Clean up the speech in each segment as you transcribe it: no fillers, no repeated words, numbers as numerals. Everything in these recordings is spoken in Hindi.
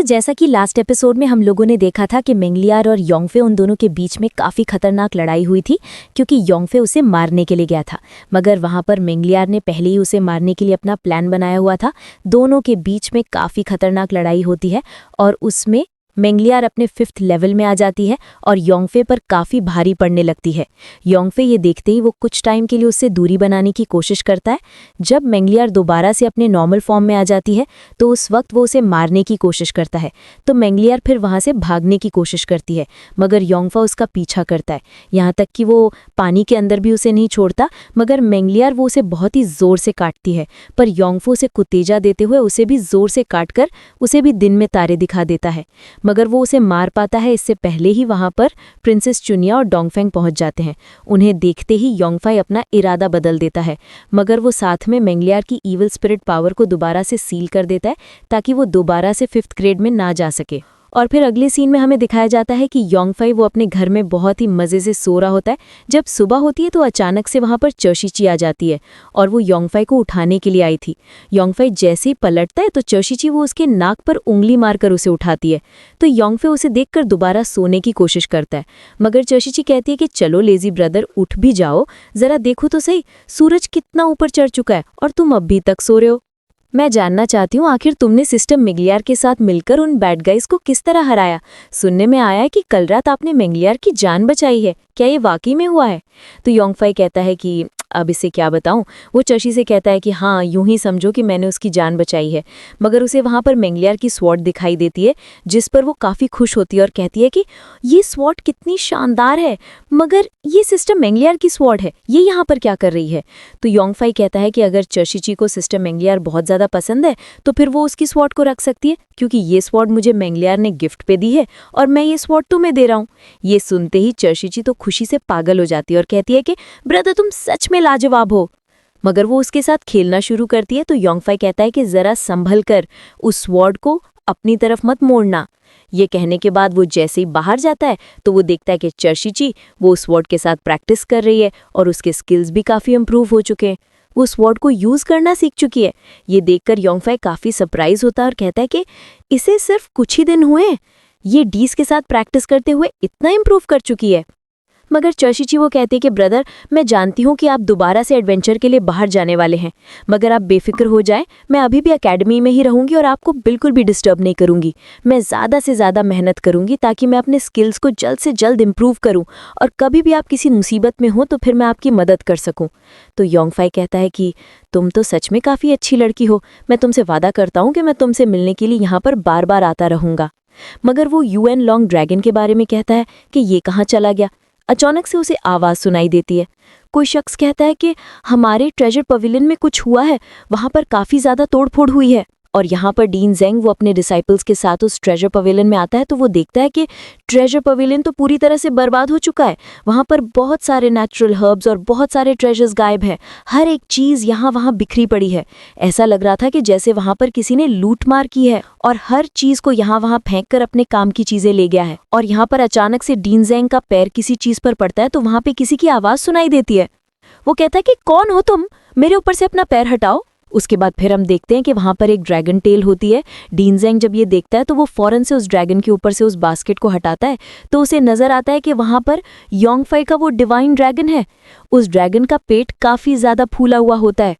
जैसा कि लास्ट एपिसोड में हम लोगों ने देखा था कि मेंगलियार और योंगफे उन दोनों के बीच में काफ़ी खतरनाक लड़ाई हुई थी क्योंकि योंगफे उसे मारने के लिए गया था, मगर वहां पर मेंगलियार ने पहले ही उसे मारने के लिए अपना प्लान बनाया हुआ था। दोनों के बीच में काफ़ी खतरनाक लड़ाई होती है और उसमें मेंगलियार अपने 5th लेवल में आ जाती है और योंगफे पर काफ़ी भारी पड़ने लगती है। योंगफे ये देखते ही वो कुछ टाइम के लिए उससे दूरी बनाने की कोशिश करता है। जब मेंगलियार दोबारा से अपने नॉर्मल फॉर्म में आ जाती है तो उस वक्त वो उसे मारने की कोशिश करता है, तो मेंगलियार फिर वहाँ से भागने की कोशिश करती है, मगर योंगफा उसका पीछा करता है, यहाँ तक कि वो पानी के अंदर भी उसे नहीं छोड़ता। मगर मेंगलियार वो उसे बहुत ही ज़ोर से काटती है, पर योंगफा उसे कुतेजा देते हुए उसे भी ज़ोर से काटकर उसे भी दिन में तारे दिखा देता है, मगर वो उसे मार पाता है। इससे पहले ही वहां पर प्रिंसेस चुनिया और डोंगफेंग पहुंच जाते हैं। उन्हें देखते ही योंगफाई अपना इरादा बदल देता है, मगर वो साथ में मेंगलियार की ईविल स्पिरिट पावर को दोबारा से सील कर देता है ताकि वो दोबारा से 5th ग्रेड में ना जा सके। और फिर अगले सीन में हमें दिखाया जाता है कि योंगफाई वो अपने घर में बहुत ही मज़े से सो रहा होता है। जब सुबह होती है तो अचानक से वहाँ पर चर्शिची आ जाती है और वो योंगफाई को उठाने के लिए आई थी। योंगफाई जैसे ही पलटता है तो चर्शिची वो उसके नाक पर उंगली मारकर उसे उठाती है, तो योंगफाई उसे देखकर दोबारा सोने की कोशिश करता है, मगर चर्शिची कहती है कि चलो लेजी ब्रदर, उठ भी जाओ, ज़रा देखो तो सही सूरज कितना ऊपर चढ़ चुका है और तुम अब भी तक सो रहे हो। मैं जानना चाहती हूँ आखिर तुमने सिस्टर मेंगलियार के साथ मिलकर उन बैड गाइज को किस तरह हराया। सुनने में आया है कि कल रात आपने मेंगलियार की जान बचाई है, क्या ये वाकई में हुआ है? तो योंगफाई कहता है कि अब इसे क्या बताऊं। वो चर्शी से कहता है कि हाँ, यूं ही समझो कि मैंने उसकी जान बचाई है। मगर उसे वहां पर मेंगलियार की स्वॉर्ड दिखाई देती है, जिस पर वो काफ़ी खुश होती है और कहती है कि ये स्वॉर्ड कितनी शानदार है, मगर ये सिस्टर मेंगलियार की स्वॉर्ड है, ये यहाँ पर क्या कर रही है? तो योंगफाई कहता है कि अगर चर्शिची को सिस्टर मेंगलियार बहुत ज़्यादा पसंद है तो फिर वो उसकी स्वॉर्ड को रख सकती है, क्योंकि ये स्वॉर्ड मुझे मेंगलियार ने गिफ्ट पे दी है और मैं ये स्वॉर्ड तुम्हें दे रहा हूँ। ये सुनते ही चर्शिची तो खुशी से पागल हो जाती है और कहती है कि ब्रदर, तुम सच में लाजवाब हो। मगर वो उसके साथ खेलना शुरू करती है तो योंगफाई कहता है कि ज़रा संभल कर उस स्वॉर्ड को अपनी तरफ मत मोड़ना। ये कहने के बाद वो जैसे ही बाहर जाता है तो वो देखता है कि चर्शिची वो उस स्वॉर्ड के साथ प्रैक्टिस कर रही है और उसके स्किल्स भी काफ़ी इंप्रूव हो चुके हैं, वो स्वॉर्ड को यूज़ करना सीख चुकी है। ये देखकर योंगफाई काफ़ी सरप्राइज होता है और कहता है कि इसे सिर्फ कुछ ही दिन हुए, ये डीस के साथ प्रैक्टिस करते हुए इतना इंप्रूव कर चुकी है। मगर चर्शिची वो कहती है कि ब्रदर, मैं जानती हूँ कि आप दोबारा से एडवेंचर के लिए बाहर जाने वाले हैं, मगर आप बेफिक्र हो जाएं, मैं अभी भी एकेडमी में ही रहूँगी और आपको बिल्कुल भी डिस्टर्ब नहीं करूँगी। मैं ज़्यादा से ज़्यादा मेहनत करूँगी ताकि मैं अपने स्किल्स को जल्द से जल्द इम्प्रूव करूँ और कभी भी आप किसी मुसीबत में हो तो फिर मैं आपकी मदद कर सकूँ। तो योंगफाई कहता है कि तुम तो सच में काफ़ी अच्छी लड़की हो, मैं तुमसे वादा करता हूँ कि मैं तुमसे मिलने के लिए यहाँ पर बार बार आता रहूँगा। मगर वो यूएन लॉन्ग ड्रैगन के बारे में कहता है कि ये कहाँ चला गया। अचानक से उसे आवाज़ सुनाई देती है। कोई शख्स कहता है कि हमारे ट्रेजर पवेलियन में कुछ हुआ है, वहाँ पर काफ़ी ज़्यादा तोड़फोड़ हुई है। और यहाँ पर डीन जेंग वो अपने डिसाइपल्स के साथ उस ट्रेजर पवेलियन में आता है तो वो देखता है कि ट्रेजर पवेलियन तो पूरी तरह से बर्बाद हो चुका है। वहाँ पर बहुत सारे नेचुरल हर्ब्स और बहुत सारे ट्रेजर्स गायब हैं, हर एक चीज़ यहाँ वहाँ बिखरी पड़ी है। ऐसा लग रहा था कि जैसे वहाँ पर किसी ने लूट मार की है और हर चीज़ को यहाँ वहाँ फेंक कर अपने काम की चीज़ें ले गया है। और यहाँ पर अचानक से डीन जेंग का पैर किसी चीज़ पर पड़ता है तो वहाँ पर किसी की आवाज़ सुनाई देती है। वो कहता है कि कौन हो तुम, मेरे ऊपर से अपना पैर हटाओ। उसके बाद फिर हम देखते हैं कि वहाँ पर एक ड्रैगन टेल होती है। डीन जेंग जब ये देखता है तो वो फौरन से उस ड्रैगन के ऊपर से उस बास्केट को हटाता है तो उसे नज़र आता है कि वहाँ पर योंगफाई का वो डिवाइन ड्रैगन है। उस ड्रैगन का पेट काफ़ी ज़्यादा फूला हुआ होता है।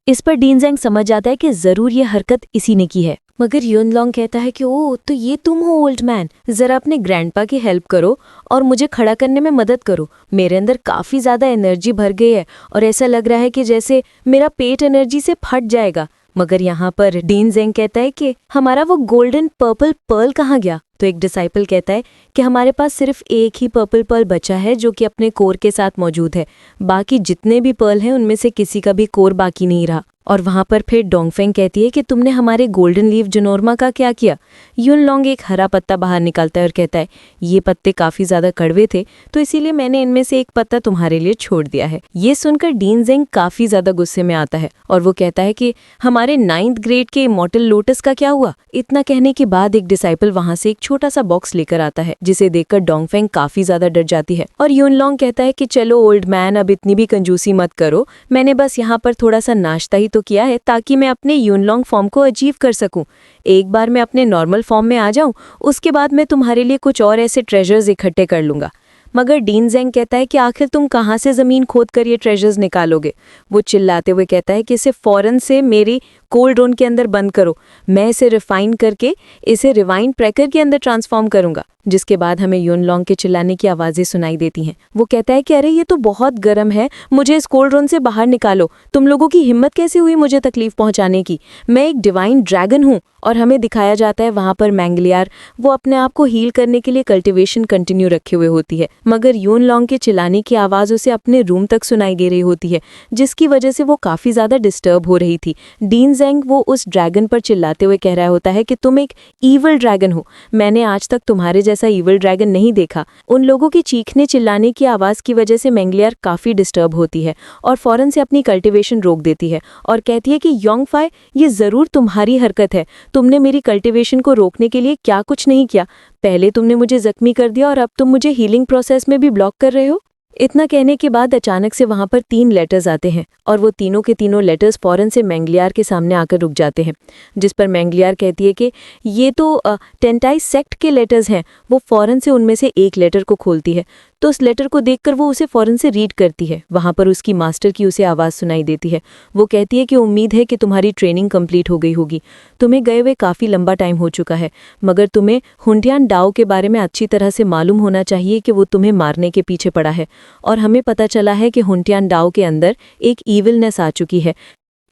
इस पर डीन जेंग समझ जाता है कि ज़रूर ये हरकत इसी ने की है। मगर युनलॉन्ग कहता है कि ओ, तो ये तुम हो ओल्ड मैन, ज़रा अपने ग्रैंडपा की हेल्प करो और मुझे खड़ा करने में मदद करो। मेरे अंदर काफ़ी ज़्यादा एनर्जी भर गई है और ऐसा लग रहा है कि जैसे मेरा पेट एनर्जी से फट जाएगा। मगर यहाँ पर डीन जेंग कहता है कि हमारा वो गोल्डन पर्पल पर्ल कहाँ गया? तो एक डिसाइपल कहता है कि हमारे पास सिर्फ एक ही पर्पल पर्ल बचा है जो कि अपने कोर के साथ मौजूद है, बाकी जितने भी पर्ल हैं उनमें से किसी का भी कोर बाकी नहीं रहा। और वहाँ पर फिर डोंगफेंग कहती है कि तुमने हमारे गोल्डन लीफ जनोरमा का क्या किया? युनलॉन्ग एक हरा पत्ता बाहर निकालता है और कहता है ये पत्ते काफ़ी ज़्यादा कड़वे थे तो इसीलिए मैंने इनमें से एक पत्ता तुम्हारे लिए छोड़ दिया है। ये सुनकर डीन जेंग काफ़ी ज़्यादा गुस्से में आता है और वो कहता है कि हमारे 9th ग्रेड के इमॉर्टल लोटस का क्या हुआ? इतना कहने के बाद एक डिसाइपल वहाँ से एक छोटा सा बॉक्स लेकर आता है जिसे देखकर डोंगफेंग काफ़ी ज़्यादा डर जाती है। और युनलॉन्ग कहता है कि चलो ओल्ड मैन, अब इतनी भी कंजूसी मत करो, मैंने बस यहाँ पर थोड़ा सा नाश्ता ही तो किया है ताकि मैं अपने यूनलॉन्ग फॉर्म को अचीव कर सकूं। एक बार मैं अपने नॉर्मल फॉर्म में आ जाऊं, उसके बाद मैं तुम्हारे लिए कुछ और ऐसे ट्रेजर्स इकट्ठे कर लूंगा। मगर डीन ज़ेंग कहता है कि आखिर तुम कहाँ से ज़मीन खोद कर ये ट्रेजर्स निकालोगे। वो चिल्लाते हुए कहता है कि इसे फ़ौरन से मेरी कोल्ड रोन के अंदर बंद करो। मैं इसे रिफाइन करके इसे रिवाइंड क्रैकर के अंदर ट्रांसफॉर्म करूंगा। जिसके बाद हमें यूनलॉन्ग के चिल्लाने की आवाज़ें सुनाई देती हैं। वो कहता है कि अरे ये तो बहुत गर्म है, मुझे इस कोल्ड रोन से बाहर निकालो। तुम लोगों की हिम्मत कैसे हुई मुझे तकलीफ पहुंचाने की? मैं एक डिवाइन ड्रैगन हूँ। और हमें दिखाया जाता है वहाँ पर मैंगलियार वो अपने आप को हील करने के लिए कल्टिवेशन कंटिन्यू रखे हुए होती है, मगर यूनलॉन्ग के चिल्लाने की आवाज़ उसे अपने रूम तक सुनाई दे रही होती है, जिसकी वजह से वो काफ़ी ज़्यादा डिस्टर्ब हो रही थी। डीन ज़ेंग वो उस ड्रैगन पर चिल्लाते हुए कह रहा होता है कि तुम एक ईवल ड्रैगन हो, मैंने आज तक तुम्हारे जैसा ईवल ड्रैगन नहीं देखा। उन लोगों की चीखने चिल्लाने की आवाज़ की वजह से मैंगलियार काफ़ी डिस्टर्ब होती है और फ़ौरन से अपनी कल्टिवेशन रोक देती है और कहती है कि योंगफाई, ये ज़रूर तुम्हारी हरकत है। तुमने मेरी कल्टिवेशन को रोकने के लिए क्या कुछ नहीं किया। पहले तुमने मुझे जख्मी कर दिया और अब तुम मुझे हीलिंग प्रोसेस में भी ब्लॉक कर रहे हो। इतना कहने के बाद अचानक से वहां पर 3 लेटर्स आते हैं और वो तीनों के तीनों लेटर्स फौरन से मैंगलियार के सामने आकर रुक जाते हैं, जिस पर मैंगलियार कहती है कि ये तो टेंटाइस सेक्ट के लेटर्स हैं। वो फौरन से उनमें से एक लेटर को खोलती है तो उस लेटर को देखकर वो उसे फौरन से रीड करती है। वहां पर उसकी मास्टर की उसे आवाज़ सुनाई देती है। वो कहती है कि उम्मीद है कि तुम्हारी ट्रेनिंग कंप्लीट हो गई होगी, तुम्हें गए हुए काफ़ी लंबा टाइम हो चुका है, मगर तुम्हें हुंटियान डाओ के बारे में अच्छी तरह से मालूम होना चाहिए कि वो तुम्हें मारने के पीछे पड़ा है और हमें पता चला है कि हुंटियान डाओ के अंदर एक ईविलनेस आ चुकी है।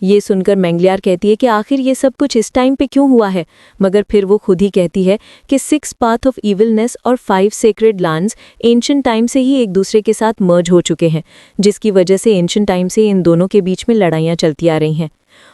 ये सुनकर मैंगलियार कहती है कि आखिर ये सब कुछ इस टाइम पे क्यों हुआ है, मगर फिर वो खुद ही कहती है कि 6 पाथ ऑफ इविलनेस और 5 सेक्रेड लैंड्स एंशिएंट टाइम से ही एक दूसरे के साथ मर्ज हो चुके हैं, जिसकी वजह से एंशिएंट टाइम से इन दोनों के बीच में लड़ाइयाँ चलती आ रही हैं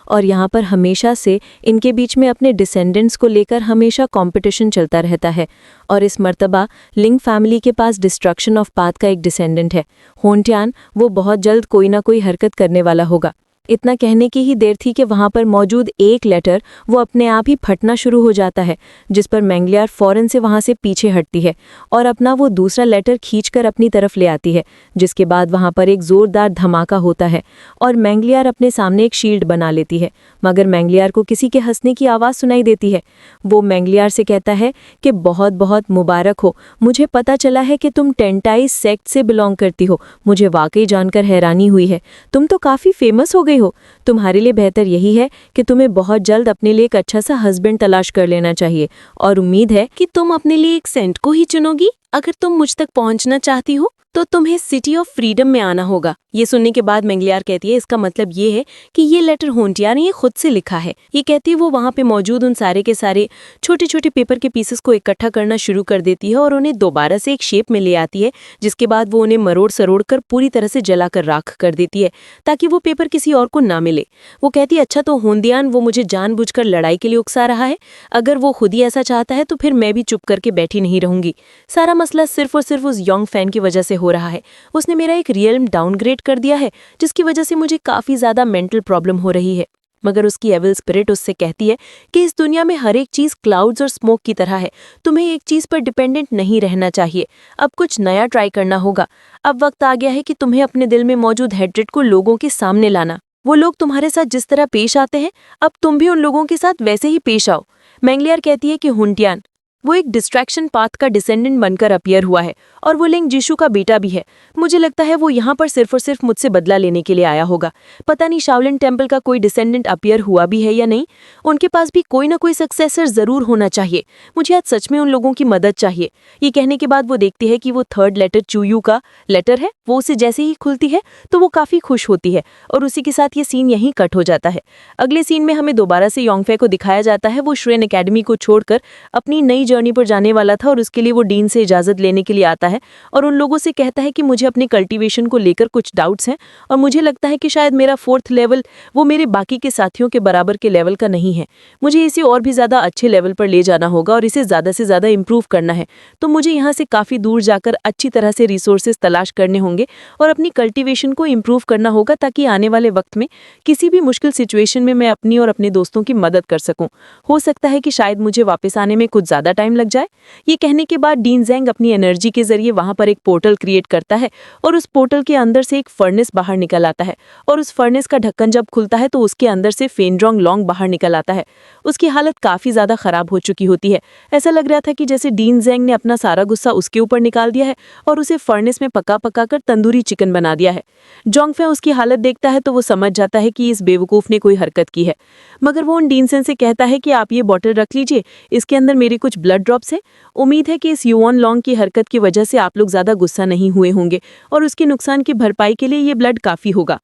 और यहाँ पर हमेशा से इनके बीच में अपने डिसेंडेंट्स को लेकर हमेशा कंपटीशन चलता रहता है। और इस मर्तबा लिंग फैमिली के पास डिस्ट्रक्शन ऑफ पाथ का एक डिसेंडेंट है, होंटियान। वो बहुत जल्द कोई ना कोई हरकत करने वाला होगा। इतना कहने की ही देर थी कि वहाँ पर मौजूद एक लेटर वो अपने आप ही फटना शुरू हो जाता है, जिस पर मैंगलियार फौरन से वहाँ से पीछे हटती है और अपना वो दूसरा लेटर खींचकर अपनी तरफ ले आती है, जिसके बाद वहाँ पर एक ज़ोरदार धमाका होता है और मैंगलियार अपने सामने एक शील्ड बना लेती है। मगर मैंगलियार को किसी के हंसने की आवाज़ सुनाई देती है। वो मैंगलियार से कहता है कि बहुत बहुत मुबारक हो, मुझे पता चला है कि तुम टेंटाइस सेक्ट से बिलोंग करती हो। मुझे वाकई जानकर हैरानी हुई है, तुम तो काफ़ी फेमस हो गई हो। तुम्हारे लिए बेहतर यही है कि तुम्हें बहुत जल्द अपने लिए एक अच्छा सा हस्बैंड तलाश कर लेना चाहिए और उम्मीद है कि तुम अपने लिए एक सेंट को ही चुनोगी। अगर तुम मुझ तक पहुंचना चाहती हो तो तुम्हें सिटी ऑफ फ्रीडम में आना होगा। ये सुनने के बाद मैंगलियार कहती है इसका मतलब ये है कि ये लेटर होंटियार ने खुद से लिखा है। ये कहती है वो वहाँ पे मौजूद उन सारे के सारे छोटे छोटे पेपर के पीसेस को इकट्ठा करना शुरू कर देती है और उन्हें दोबारा से एक शेप में ले आती है, जिसके बाद वो उन्हें मरोड़ सरोड़ कर पूरी तरह से जलाकर राख कर देती है ताकि वो पेपर किसी और को ना मिले। वो कहती है अच्छा तो होंदियान वो मुझे जानबूझकर लड़ाई के लिए उकसा रहा है, अगर वो खुद ही ऐसा चाहता है तो फिर मैं भी चुप करके बैठी नहीं रहूंगी। सारा मसला सिर्फ और सिर्फ उस यंग फैन की वजह से हो रहा है। उसने मेरा एक रियल्म डाउनग्रेड कर दिया है, जिसकी वजह से मुझे काफी ज्यादा मेंटल प्रॉब्लम हो रही है। मगर उसकी एविल स्पिरिट उससे कहती है कि इस दुनिया में हर एक चीज क्लाउड्स और स्मोक की तरह है, तुम्हें एक चीज पर डिपेंडेंट नहीं रहना चाहिए। अब कुछ नया ट्राई करना होगा। अब वक्त आ गया है कि तुम्हें अपने दिल में मौजूद हेट्रेड को लोगों के सामने लाना। वो लोग तुम्हारे साथ जिस तरह पेश आते हैं, अब तुम भी उन लोगों के साथ वैसे ही पेश आओ। मैंगलियार कहती है कि हुंटियान वो एक डिस्ट्रैक्शन पाथ का डिसेंडेंट बनकर अपीयर हुआ है और वो लिंग जीशु का बेटा भी है। मुझे लगता है वो यहाँ पर सिर्फ और सिर्फ मुझसे बदला लेने के लिए आया होगा। पता नहीं शाओलिन टेम्पल का कोई डिसेंडेंट अपीयर हुआ भी है या नहीं। उनके पास भी कोई ना कोई सक्सेसर जरूर होना चाहिए। मुझे आज सच में उन लोगों की मदद चाहिए। ये कहने के बाद वो देखती है कि वो 3rd लेटर चूयू का लेटर है। वो उसे जैसे ही खुलती है तो वो काफी खुश होती है और उसी के साथ ये सीन यहीं कट हो जाता है। अगले सीन में हमें दोबारा से योंगफे को दिखाया जाता है। वो श्रेन एकेडमी को छोड़कर अपनी नई जर्नी पर जाने वाला था और उसके लिए वो डीन से इजाजत लेने के लिए आता है और उन लोगों से कहता है कि मुझे अपने कल्टीवेशन को लेकर कुछ डाउट्स हैं और मुझे लगता है कि शायद मेरा 4th लेवल वो मेरे बाकी के साथियों के बराबर के लेवल का नहीं है। मुझे इसे और भी ज़्यादा अच्छे लेवल पर ले जाना होगा और इसे ज़्यादा से ज़्यादा इम्प्रूव करना है। तो मुझे यहाँ से काफ़ी दूर जाकर अच्छी तरह से रिसोर्सेज तलाश करने होंगे और अपनी कल्टीवेशन को इम्प्रूव करना होगा ताकि आने वाले वक्त में किसी भी मुश्किल सिचुएशन में मैं अपनी और अपने दोस्तों की मदद कर सकूँ। हो सकता है कि शायद मुझे वापस आने में कुछ ज़्यादा टाइम टाइम लग जाए। ये कहने के बाद डीन ज़ेंग अपनी एनर्जी के जरिए वहां पर एक पोर्टल क्रिएट करता है और उस पोर्टल के अंदर से एक फर्नेस बाहर निकल आता है और उस फर्नेस का ढक्कन जब खुलता है तो उसके अंदर से फेनड्रोंग लॉन्ग बाहर निकल आता है। उसकी हालत काफी ज्यादा खराब हो चुकी होती है। ऐसा लग रहा था कि जैसे डीन ज़ेंग ने अपना सारा गुस्सा उसके ऊपर निकाल दिया है और उसे फर्नेस में पका पका कर तंदूरी चिकन बना दिया है। जोंगफे उसकी हालत देखता है तो वो समझ जाता है कि इस बेवकूफ ने कोई हरकत की है, मगर वो उन डीन ज़ेंग से कहता है कि आप ये बॉटल रख लीजिए, इसके अंदर मेरे कुछ ब्लड ड्रॉप्स हैं। उम्मीद है कि इस युआन लॉन्ग की हरकत की वजह से आप लोग ज्यादा गुस्सा नहीं हुए होंगे और उसके नुकसान की भरपाई के लिए ये ब्लड काफी होगा।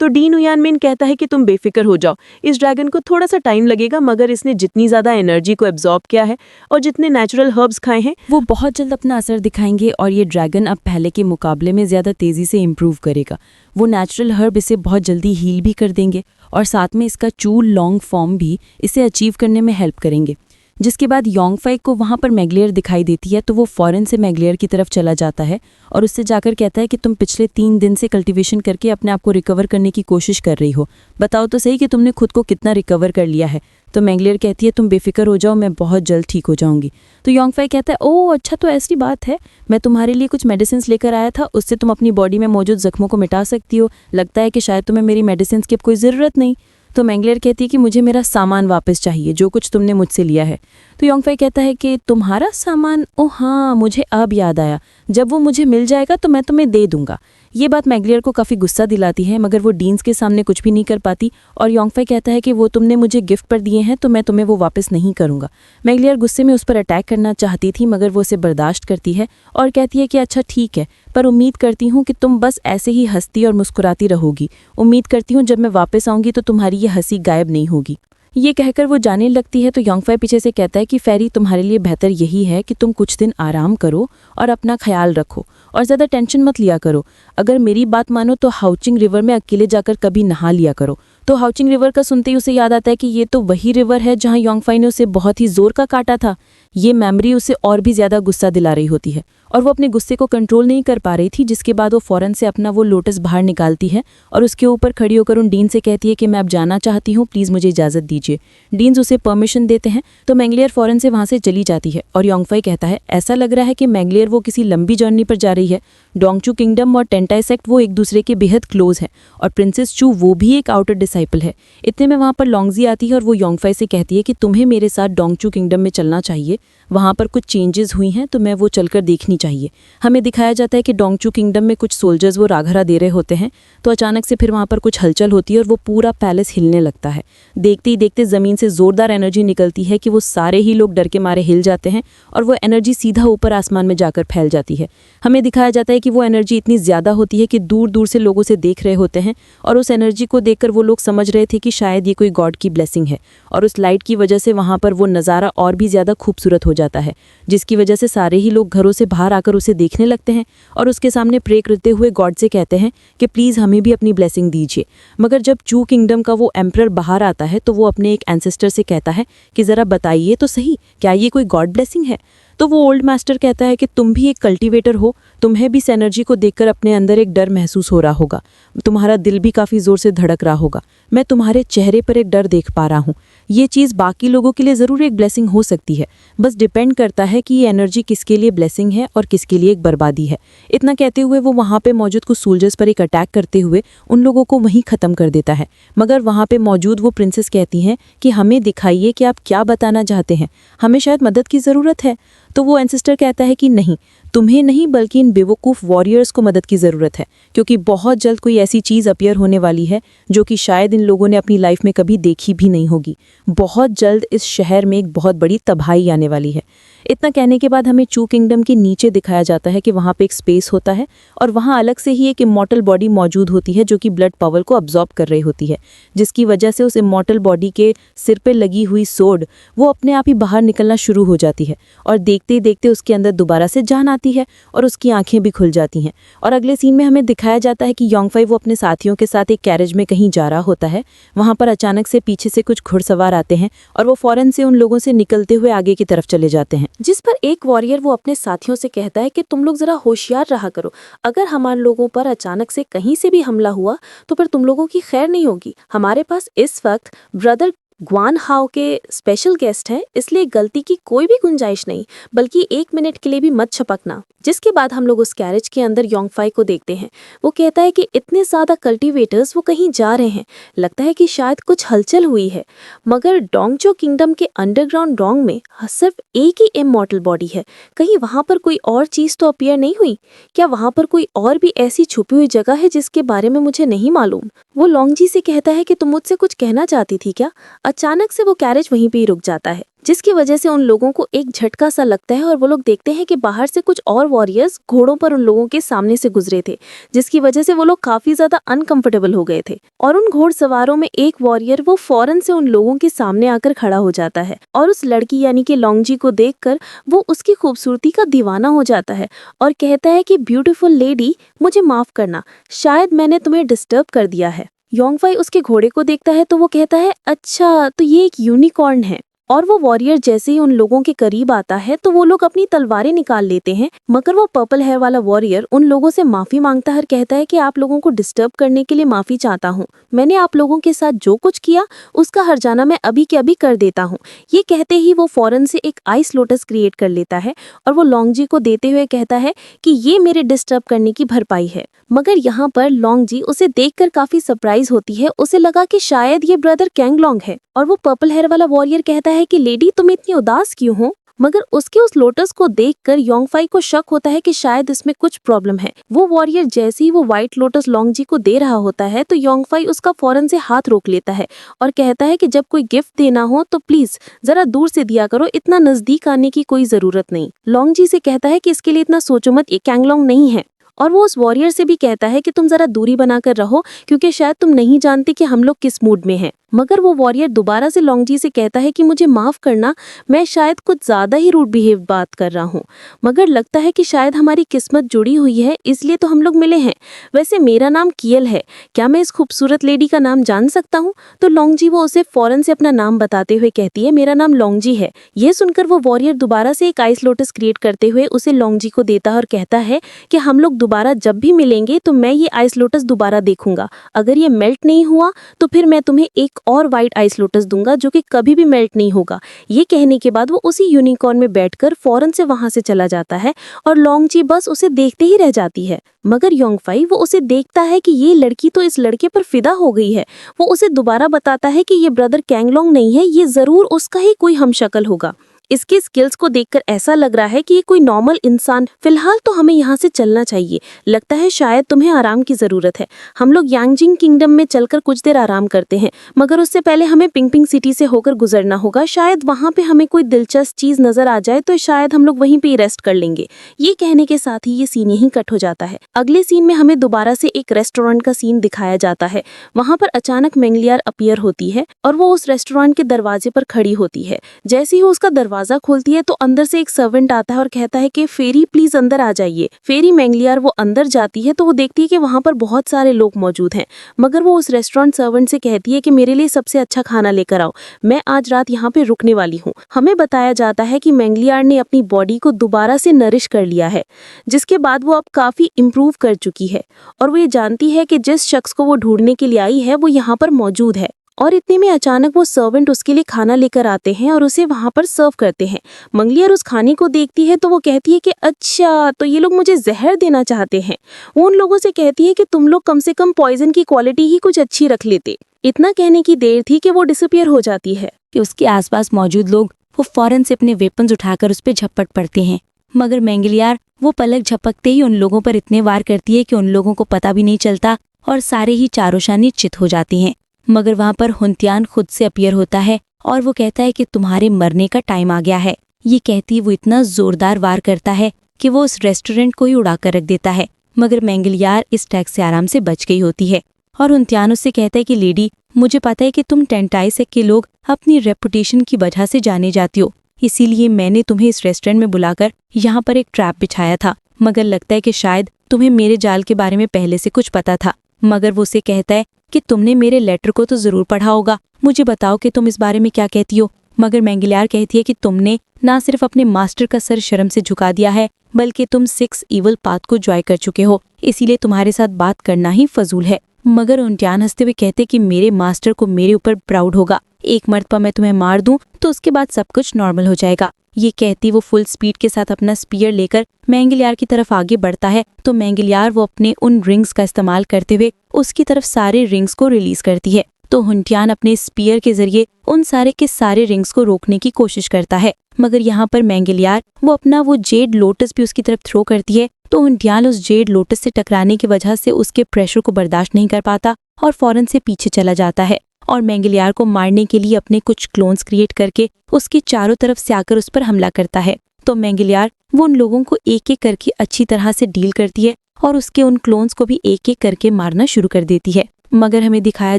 तो डीन उयानमिन कहता है कि तुम बेफिक्र हो जाओ, इस ड्रैगन को थोड़ा सा टाइम लगेगा, मगर इसने जितनी ज्यादा एनर्जी को एब्जॉर्ब किया है और जितने नेचुरल हर्ब्स खाए हैं वो बहुत जल्द अपना असर दिखाएंगे और ये ड्रैगन अब पहले के मुकाबले में ज़्यादा तेज़ी से इम्प्रूव करेगा। वो नेचुरल हर्ब इसे बहुत जल्दी हील भी कर देंगे और साथ में इसका चूल लॉन्ग फॉर्म भी इसे अचीव करने में हेल्प करेंगे। जिसके बाद योंगफाई को वहाँ पर मैग्लियर दिखाई देती है तो वो फ़ौरन से मैग्लियर की तरफ चला जाता है और उससे जाकर कहता है कि तुम पिछले 3 दिन से कल्टीवेशन करके अपने आप को रिकवर करने की कोशिश कर रही हो, बताओ तो सही कि तुमने खुद को कितना रिकवर कर लिया है। तो मैग्लियर कहती है तुम बेफिक्र हो जाओ, मैं बहुत जल्द ठीक हो जाऊंगी। तो योंगफाई कहता है ओह अच्छा, तो ऐसी बात है, मैं तुम्हारे लिए कुछ मेडिसिन लेकर आया था, उससे तुम अपनी बॉडी में मौजूद जख्मों को मिटा सकती हो, लगता है कि शायद तुम्हें मेरी मेडिसिन की अब कोई ज़रूरत नहीं। तो मैग्लियर कहती है कि मुझे मेरा सामान वापस चाहिए, जो कुछ तुमने मुझसे लिया है। तो योंगफाई कहता है कि तुम्हारा सामान, ओ हाँ मुझे अब याद आया, जब वो मुझे मिल जाएगा तो मैं तुम्हें दे दूंगा। ये बात मैग्लियर को काफ़ी गुस्सा दिलाती है, मगर वो डीन्स के सामने कुछ भी नहीं कर पाती और योंगफाई कहता है कि वो तुमने मुझे गिफ्ट पर दिए हैं तो मैं तुम्हें वो वापस नहीं करूंगा। मैग्लियर गुस्से में उस पर अटैक करना चाहती थी, मगर वो उसे बर्दाश्त करती है और कहती है कि अच्छा ठीक है, पर उम्मीद करती हूँ कि तुम बस ऐसे ही हंसती और मुस्कुराती रहोगी। उम्मीद करती हूँ जब मैं वापस आऊँगी तो तुम्हारी ये हंसी गायब नहीं होगी। ये कहकर वो जाने लगती है तो योंगफाई पीछे से कहता है कि फेरी, तुम्हारे लिए बेहतर यही है कि तुम कुछ दिन आराम करो और अपना ख्याल रखो और ज़्यादा टेंशन मत लिया करो। अगर मेरी बात मानो तो हाउचिंग रिवर में अकेले जाकर कभी नहा लिया करो। तो हाउचिंग रिवर का सुनते ही उसे याद आता है कि ये तो वही रिवर है जहाँ योंगफाई ने उसे बहुत ही जोर का काटा था। ये मेमोरी उसे और भी ज़्यादा गुस्सा दिला रही होती है और वो अपने गुस्से को कंट्रोल नहीं कर पा रही थी, जिसके बाद वो फ़ौरन से अपना वो लोटस बाहर निकालती है और उसके ऊपर खड़ी होकर उन डीन से कहती है कि मैं अब जाना चाहती हूँ, प्लीज़ मुझे इजाज़त दीजिए। डीन्स उसे परमिशन देते हैं तो मैग्लियर फ़ौरन से वहाँ से चली जाती है और योंगफाई कहता है ऐसा लग रहा है कि मैग्लियर वो किसी लंबी जर्नी पर जा रही है। डोंगचू किंगडम और टेंटाई सेक्ट वो एक दूसरे के बेहद क्लोज हैं और प्रिंसेस चू वो भी एक आउटर डिसाइपल है। इतने में वहाँ पर लोंगजी आती है और वो योंगफाई से कहती है कि तुम्हें मेरे साथ डोंगचू किंगडम में चलना चाहिए, वहाँ पर कुछ चेंजेस हुई हैं तो मैं वो चलकर देखनी चाहिए। हमें दिखाया जाता है कि डोंगचू किंगडम में कुछ सोल्जर्स वो राघरा दे रहे होते हैं तो अचानक से फिर वहाँ पर कुछ हलचल होती है और वो पूरा पैलेस हिलने लगता है। देखते ही देखते ज़मीन से ज़ोरदार एनर्जी निकलती है कि वो सारे ही लोग डर के मारे हिल जाते हैं और वो एनर्जी सीधा ऊपर आसमान में जाकर फैल जाती है। हमें दिखाया जाता है कि वो एनर्जी इतनी ज़्यादा होती है कि दूर दूर से लोग उसे देख रहे होते हैं और उस एनर्जी को देखकर वो लोग समझ रहे थे कि शायद ये कोई गॉड की ब्लेसिंग है और उस लाइट की वजह से वहाँ पर वो नज़ारा और भी ज़्यादा खूबसूरत हो जाता है, जिसकी वजह से सारे ही लोग घरों से बाहर आकर उसे देखने लगते हैं और उसके सामने प्रे करते हुए गॉड से कहते हैं कि प्लीज़ हमें भी अपनी ब्लेसिंग दीजिए। मगर जब चू किंगडम का वो एम्परर बाहर आता है तो वो अपने एक एंसेस्टर से कहता है कि ज़रा बताइए तो सही, क्या ये कोई गॉड ब्लेसिंग है? तो वो ओल्ड मास्टर कहता है कि तुम भी एक कल्टीवेटर हो, तुम्हें भी इस एनर्जी को देखकर अपने अंदर एक डर महसूस हो रहा होगा, तुम्हारा दिल भी काफ़ी ज़ोर से धड़क रहा होगा, मैं तुम्हारे चेहरे पर एक डर देख पा रहा हूँ। ये चीज़ बाकी लोगों के लिए ज़रूर एक ब्लेसिंग हो सकती है, बस डिपेंड करता है कि ये एनर्जी किसके लिए ब्लेसिंग है और किसके लिए एक बर्बादी है। इतना कहते हुए वो वहाँ पे मौजूद कुछ सोल्जर्स पर एक अटैक करते हुए उन लोगों को वहीं ख़त्म कर देता है। मगर वहाँ पे मौजूद वो प्रिंसेस कहती हैं कि हमें दिखाइए कि आप क्या बताना चाहते हैं, हमें शायद मदद की ज़रूरत है। तो वो एंसेस्टर कहता है कि नहीं, तुम्हें नहीं बल्कि इन बेवकूफ़ वॉरियर्स को मदद की ज़रूरत है, क्योंकि बहुत जल्द कोई ऐसी चीज़ अपीयर होने वाली है जो कि शायद इन लोगों ने अपनी लाइफ में कभी देखी भी नहीं होगी। बहुत जल्द इस शहर में एक बहुत बड़ी तबाही आने वाली है। इतना कहने के बाद हमें चू किंगडम के नीचे दिखाया जाता है कि वहाँ पे एक स्पेस होता है और वहाँ अलग से ही एक इमॉर्टल बॉडी मौजूद होती है जो कि ब्लड पावर को अब्जॉर्ब कर रही होती है, जिसकी वजह से उस इमॉर्टल बॉडी के सिर पे लगी हुई सोड वो अपने आप ही बाहर निकलना शुरू हो जाती है और देखते ही देखते उसके अंदर दोबारा से जान आती है और उसकी आंखें भी खुल जाती हैं। और अगले सीन में हमें दिखाया जाता है कि योंगफाई वो अपने साथियों के साथ एक कैरेज में कहीं जा रहा होता है। वहाँ पर अचानक से पीछे से कुछ घुड़सवार आते हैं और वो फौरन से उन लोगों से निकलते हुए आगे की तरफ चले जाते हैं, जिस पर एक वॉरियर वो अपने साथियों से कहता है कि तुम लोग जरा होशियार रहा करो, अगर हमारे लोगों पर अचानक से कहीं से भी हमला हुआ तो फिर तुम लोगों की खैर नहीं होगी। हमारे पास इस वक्त ब्रदर ग्वान हाओ के स्पेशल गेस्ट हैं, इसलिए गलती की कोई भी गुंजाइश नहीं, बल्कि 1 मिनट के लिए भी मत छपकना। जिसके बाद हम लोग उस कैरेज के अंदर योंगफाई को देखते हैं। वो कहता है कि इतने ज़्यादा कल्टीवेटर्स वो कहीं जा रहे हैं, लगता है कि शायद कुछ हलचल हुई है। मगर डोंगजो किंगडम के अंडरग्राउंड डोंग में सिर्फ एक ही इमॉर्टल बॉडी है, कहीं वहाँ पर कोई और चीज़ तो अपीयर नहीं हुई? क्या वहाँ पर कोई और भी ऐसी छुपी हुई जगह है जिसके बारे में मुझे नहीं मालूम? वो लोंगजी से कहता है कि तुम मुझसे कुछ कहना चाहती थी क्या? अचानक से वो कैरेज वहीं पे ही रुक जाता है, जिसकी वजह से उन लोगों को एक झटका सा लगता है और वो लोग देखते हैं कि बाहर से कुछ और वॉरियर्स घोड़ों पर उन लोगों के सामने से गुजरे थे, जिसकी वजह से वो लोग काफी ज्यादा अनकंफर्टेबल हो गए थे। और उन घोड़सवारों में एक वॉरियर वो फौरन से उन लोगों के सामने आकर खड़ा हो जाता है और उस लड़की यानी कि लोंगजी को देखकर वो उसकी खूबसूरती का दीवाना हो जाता है और कहता है कि ब्यूटीफुल लेडी, मुझे माफ करना, शायद मैंने तुम्हें डिस्टर्ब कर दिया है। योंगफाई उसके घोड़े को देखता है तो वो कहता है, अच्छा तो ये एक यूनिकॉर्न है। और वो वॉरियर जैसे ही उन लोगों के करीब आता है तो वो लोग अपनी तलवारें निकाल लेते हैं, मगर वो पर्पल हेयर वाला वॉरियर उन लोगों से माफी मांगता है और कहता है कि आप लोगों को डिस्टर्ब करने के लिए माफी चाहता हूँ। मैंने आप लोगों के साथ जो कुछ किया उसका हर्जाना मैं अभी के अभी कर देता हूँ। ये कहते ही वो फौरन से एक आइस लोटस क्रिएट कर लेता है और वो लोंगजी को देते हुए कहता है कि ये मेरे डिस्टर्ब करने की भरपाई है। मगर यहाँ पर लोंगजी उसे देखकर काफी सरप्राइज होती है, उसे लगा कि शायद ये ब्रदर कैंगलोंग है। और वो पर्पल हेयर वाला वॉरियर कहता है कि लेडी तुम इतनी उदास क्यों हो? मगर उसके उस लोटस को देखकर योंगफाई को शक होता है कि शायद इसमें कुछ प्रॉब्लम है। वो वॉरियर जैसे ही वो व्हाइट लोटस लोंगजी को दे रहा होता है तो योंगफाई उसका फौरन से हाथ रोक लेता है और कहता है कि जब कोई गिफ्ट देना हो तो प्लीज जरा दूर से दिया करो, इतना नजदीक आने की कोई जरूरत नहीं। लोंगजी से कहता है कि इसके लिए इतना सोचो मत, ये कैंगलोंग नहीं है। और वो उस वॉरियर से भी कहता है कि तुम जरा दूरी बनाकर रहो, क्योंकि शायद तुम नहीं जानते कि हम लोग किस मूड में हैं। मगर वो वॉरियर दोबारा से लोंगजी से कहता है कि मुझे माफ करना, मैं शायद कुछ ज्यादा ही रूड बिहेव बात कर रहा हूँ, मगर लगता है कि शायद हमारी किस्मत जुड़ी हुई है, इसलिए तो हम लोग मिले हैं। वैसे मेरा नाम कियल है, क्या मैं इस खूबसूरत लेडी का नाम जान सकता हूँ? तो लोंगजी वो उसे फौरन से अपना नाम बताते हुए कहती है, मेरा नाम लोंगजी है। ये सुनकर वो वॉरियर दोबारा से एक आइस लोटस क्रिएट करते हुए उसे लोंगजी को देता है और कहता है कि हम लोग दोबारा जब भी मिलेंगे तो मैं ये आइस लोटस दोबारा देखूंगा, अगर ये मेल्ट नहीं हुआ तो फिर मैं तुम्हें एक और व्हाइट आइस लोटस दूंगा जो कि कभी भी मेल्ट नहीं होगा। ये कहने के बाद वो उसी यूनिकॉर्न में बैठकर फौरन से वहां से चला जाता है और लोंगजी बस उसे देखते ही रह जाती है। मगर योंगफाई वो उसे देखता है कि ये लड़की तो इस लड़के पर फिदा हो गई है। वो उसे दोबारा बताता है कि ये ब्रदर कैंगलोंग नहीं है, ये जरूर उसका ही कोई हमशक्ल होगा। इसके स्किल्स को देखकर ऐसा लग रहा है कि ये कोई नॉर्मल इंसान। फिलहाल तो हमें यहाँ से चलना चाहिए, लगता है शायद तुम्हें आराम की जरूरत है। हम लोग यांगजिंग किंगडम में चलकर कुछ देर आराम करते हैं, मगर उससे पहले हमें पिंगपिंग सिटी से होकर गुजरना होगा। शायद वहाँ पे हमें कोई दिलचस्प चीज नजर आ जाए तो शायद हम लोग वहीं पे रेस्ट कर लेंगे। ये कहने के साथ ही ये सीन यहीं कट हो जाता है। अगले सीन में हमें दोबारा से एक रेस्टोरेंट का सीन दिखाया जाता है। वहाँ पर अचानक मेंगलियार अपीयर होती है और वो उस रेस्टोरेंट के दरवाजे पर खड़ी होती है। जैसे ही उसका दरवाजा खोलती है तो अंदर से एक सर्वेंट आता है और कहता है कि फेरी प्लीज अंदर आ जाइए। फेरी मेंगलियार वो अंदर जाती है तो वो देखती है कि वहां पर बहुत सारे लोग मौजूद हैं, मगर वो उस रेस्टोरेंट सर्वेंट से कहती है कि मेरे लिए सबसे अच्छा खाना लेकर आओ, मैं आज रात यहाँ पे रुकने वाली हूँ। हमें बताया जाता है कि मेंगलियार ने अपनी बॉडी को दोबारा से नरिश कर लिया है, जिसके बाद वो अब काफी इम्प्रूव कर चुकी है और वो ये जानती है कि जिस शख्स को वो ढूंढने के लिए आई है वो यहाँ पर मौजूद है। और इतने में अचानक वो सर्वेंट उसके लिए खाना लेकर आते हैं और उसे वहां पर सर्व करते हैं। मेंगलियार उस खाने को देखती है तो वो कहती है कि अच्छा तो ये लोग मुझे जहर देना चाहते हैं। वो उन लोगों से कहती है कि तुम लोग कम से कम पॉइजन की क्वालिटी ही कुछ अच्छी रख लेते। इतना कहने की देर थी कि वो डिसअपियर हो जाती है कि उसके आसपास मौजूद लोग वो फौरन से अपने वेपन्स उठाकर उस पर झपट पड़ते हैं, मगर मेंगलियार वो पलक झपकते ही उन लोगों पर इतने वार करती है कि उन लोगों को पता भी नहीं चलता और सारे ही चारोशानी चित हो जाती हैं। मगर वहां पर हुंतियान खुद से अपीयर होता है और वो कहता है कि तुम्हारे मरने का टाइम आ गया है। ये कहती वो इतना जोरदार वार करता है कि वो उस रेस्टोरेंट को ही उड़ाकर रख देता है, मगर मेंगलियार इस टैग से आराम से बच गई होती है। और हुंतियान उससे कहता है कि लेडी, मुझे पता है कि तुम टेंटाइसेक के लोग अपनी रेपुटेशन की वजह से जाने जाती हो, इसीलिए मैंने तुम्हें इस रेस्टोरेंट में बुलाकर यहाँ पर एक ट्रैप बिछाया था, मगर लगता है कि शायद तुम्हें मेरे जाल के बारे में पहले से कुछ पता था। मगर वो उसे कहता है कि तुमने मेरे लेटर को तो जरूर पढ़ा होगा, मुझे बताओ कि तुम इस बारे में क्या कहती हो। मगर मेंगलियार कहती है कि तुमने ना सिर्फ अपने मास्टर का सर शर्म से झुका दिया है, बल्कि तुम 6 इवल पाथ को ज्वाइन कर चुके हो, इसीलिए तुम्हारे साथ बात करना ही फजूल है। मगर हुंतियान हंसते हुए कहते कि मेरे मास्टर को मेरे ऊपर प्राउड होगा, एक मर्तबा मैं तुम्हें मार दूं तो उसके बाद सब कुछ नॉर्मल हो जाएगा। ये कहती वो फुल स्पीड के साथ अपना स्पीयर लेकर मैंगलियार की तरफ आगे बढ़ता है तो मैंगलियार वो अपने उन रिंग्स का इस्तेमाल करते हुए उसकी तरफ सारे रिंग्स को रिलीज करती है। तो हुंटियान अपने स्पीयर के जरिए उन सारे के सारे रिंग्स को रोकने की कोशिश करता है, मगर यहाँ पर मैंगलियार वो अपना वो जेड लोटस भी उसकी तरफ थ्रो करती है। तो हुंटियान उस जेड लोटस से टकराने की वजह से उसके प्रेशर को बर्दाश्त नहीं कर पाता और फौरन से पीछे चला जाता है और मैंगलियार को मारने के लिए अपने कुछ क्लोन्स क्रिएट करके उसके चारों तरफ से आकर उस पर हमला करता है। तो मैंगलियार वो उन लोगों को एक एक करके अच्छी तरह से डील करती है और उसके उन क्लोन्स को भी एक एक करके मारना शुरू कर देती है, मगर हमें दिखाया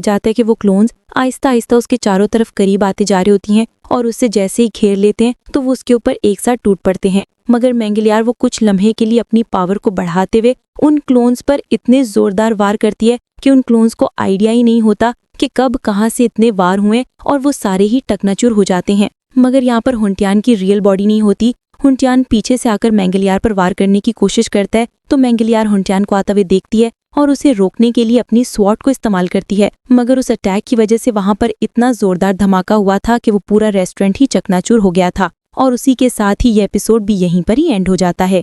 जाता है कि वो क्लोन्स आहिस्ता आहिस्ता उसके चारों तरफ करीब आते जा रही होती हैं और उससे जैसे ही घेर लेते हैं तो वो उसके ऊपर एक साथ टूट पड़ते हैं। मगर मैंगलियार वो कुछ लम्हे के लिए अपनी पावर को बढ़ाते हुए उन क्लोन्स पर इतने जोरदार वार करती है कि उन क्लोन्स को आइडिया ही नहीं होता कि कब कहाँ से इतने वार हुए और वो सारे ही टकनाचूर हो जाते हैं। मगर यहाँ पर हुंटियान की रियल बॉडी नहीं होती। हुंटियान पीछे से आकर मैंगलियार पर वार करने की कोशिश करता है तो मैंगलियार हुंटियान को आता हुए देखती है और उसे रोकने के लिए अपनी स्वॉर्ड को इस्तेमाल करती है, मगर उस अटैक की वजह से वहां पर इतना जोरदार धमाका हुआ था कि वो पूरा रेस्टोरेंट ही चकनाचूर हो गया था। और उसी के साथ ही ये एपिसोड भी यहीं पर ही एंड हो जाता है।